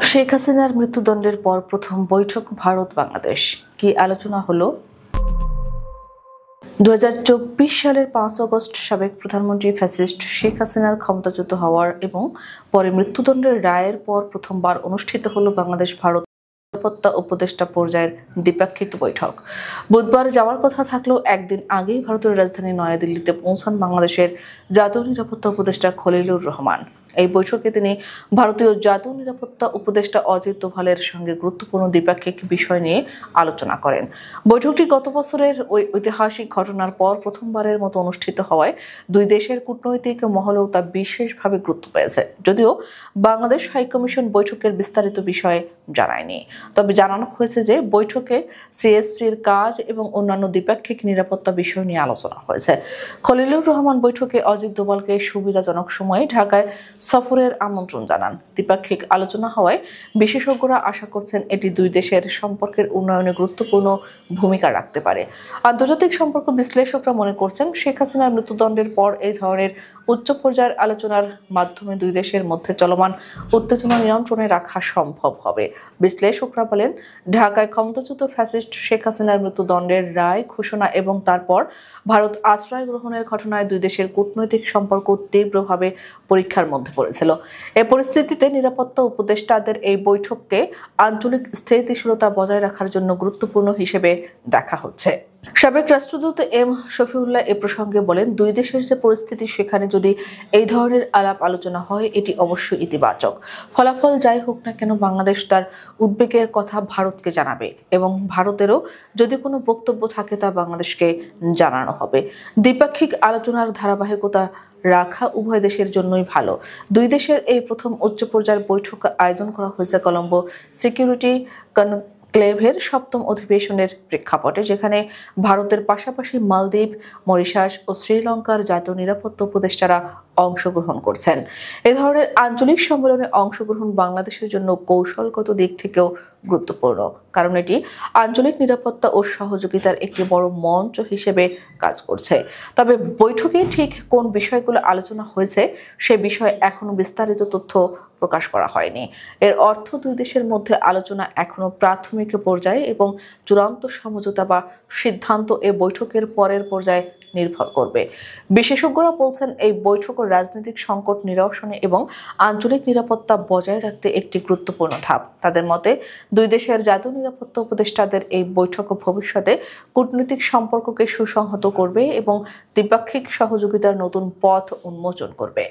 শেখ হাসিনার মৃত্যুদণ্ডের পর প্রথম বৈঠক ভারত বাংলাদেশ। কি আলোচনা হলো? 2024 সালের 5 আগস্ট সাবেক প্রধানমন্ত্রী ফ্যাসিস্ট শেখ হাসিনার ক্ষমতাচ্যুত হওয়ার এবং পরে মৃত্যুদণ্ডের রায়ের পর প্রথমবার অনুষ্ঠিত হলো বাংলাদেশ ভারত নিরাপত্তা উপদেষ্টা পর্যায়ের দ্বিপাক্ষিক বৈঠক। বুধবার যাওয়ার কথা থাকলেও একদিন আগেই ভারতের রাজধানী নয়াদিল্লিতে পৌঁছান বাংলাদেশের জাতীয় নিরাপত্তা উপদেষ্টা খলিলুর রহমান। এই বৈঠকে তিনি ভারতীয় জাতীয় নিরাপত্তা উপদেষ্টা অজিত দোভালের সঙ্গে গুরুত্বপূর্ণ দ্বিপাক্ষিক বিষয় নিয়ে আলোচনা করেন। বৈঠকটি গত বছরের ওই ঐতিহাসিক ঘটনার পর প্রথমবারের মতো অনুষ্ঠিত হওয়ায় দুই দেশের কূটনৈতিক মহলেও তা বিশেষভাবে গুরুত্ব পেয়েছে। যদিও বাংলাদেশ হাইকমিশন বৈঠকের বিস্তারিত বিষয়ে জানায়নি, তবে জানানো হয়েছে যে বৈঠকে সিএসসির কাজ এবং অন্যান্য দ্বিপাক্ষিক নিরাপত্তা বিষয় নিয়ে আলোচনা হয়েছে। খলিলুর রহমান বৈঠকে অজিত দোভালকে সুবিধাজনক সময়ে ঢাকায় সফরের আমন্ত্রণ জানান। দ্বিপাক্ষিক আলোচনা হওয়ায় বিশেষজ্ঞরা আশা করছেন এটি দুই দেশের সম্পর্কের উন্নয়নে গুরুত্বপূর্ণ ভূমিকা রাখতে পারে। আন্তর্জাতিক সম্পর্ক বিশ্লেষকরা মনে করছেন শেখ হাসিনার মৃত্যুদণ্ডের পর এই ধরনের উচ্চ পর্যায়ের আলোচনার মাধ্যমে দুই দেশের মধ্যে চলমান উত্তেজনা নিয়ন্ত্রণে রাখা সম্ভব হবে। বিশ্লেষকরা বলেন, ঢাকায় ক্ষমতাচ্যুত ফ্যাসিস্ট শেখ হাসিনার মৃত্যুদণ্ডের রায় ঘোষণা এবং তারপর ভারত আশ্রয় গ্রহণের ঘটনায় দুই দেশের কূটনৈতিক সম্পর্ক তীব্রভাবে পরীক্ষার মধ্যে পড়েছিল। এ পরিস্থিতিতে নিরাপত্তা উপদেষ্টাদের এই বৈঠককে আঞ্চলিক স্থিতিশীলতা বজায় রাখার জন্য গুরুত্বপূর্ণ হিসেবে দেখা হচ্ছে। সাবেক রাষ্ট্রদূত এম শফিউল্লাহ এ প্রসঙ্গে বলেন, দুই দেশের যে পরিস্থিতি সেখানে যদি এই ধরনের আলাপ আলোচনা হয় এটি অবশ্যই ইতিবাচক। ফলাফল যাই হোক না কেন বাংলাদেশ তার উদ্বেগের কথা ভারতকে জানাবে এবং ভারতেরও যদি কোনো বক্তব্য থাকে তা বাংলাদেশকে জানানো হবে। দ্বিপাক্ষিক আলোচনার ধারাবাহিকতা রাখা উভয় দেশের জন্যই ভালো। দুই দেশের এই প্রথম উচ্চ পর্যায়ের বৈঠক আয়োজন করা হয়েছে কলম্বো সিকিউরিটি ক্লেভের 7ম অধিবেশনের প্রেক্ষাপটে, যেখানে ভারতের পাশাপাশি মালদ্বীপ, মরিশাস ও শ্রীলঙ্কার জাতীয় নিরাপত্তা উপদেষ্টারা অংশগ্রহণ করছেন। এ ধরনের আঞ্চলিক সম্মেলনে অংশগ্রহণ বাংলাদেশের জন্য কৌশলগত দিক থেকেও গুরুত্বপূর্ণ, কারণ এটি আঞ্চলিক নিরাপত্তা ও সহযোগিতার একটি বড় মঞ্চ হিসেবে কাজ করছে। তবে বৈঠকে ঠিক কোন বিষয়গুলো আলোচনা হয়েছে সে বিষয়ে এখনো বিস্তারিত তথ্য প্রকাশ করা হয়নি। এর অর্থ দুই দেশের মধ্যে আলোচনা এখনো প্রাথমিক পর্যায়ে এবং চূড়ান্ত সমঝোতা বা সিদ্ধান্ত এ বৈঠকের পরের পর্যায়ে নির্ভর করবে। বিশেষজ্ঞরা বলছেন, এই বৈঠক রাজনৈতিক সংকট নিরসনে এবং আঞ্চলিক নিরাপত্তা বজায় রাখতে একটি গুরুত্বপূর্ণ ধাপ। তাদের মতে দুই দেশের জাতীয় নিরাপত্তা উপদেষ্টাদের এই বৈঠক ভবিষ্যতে কূটনৈতিক সম্পর্ককে সুসংহত করবে এবং দ্বিপাক্ষিক সহযোগিতার নতুন পথ উন্মোচন করবে।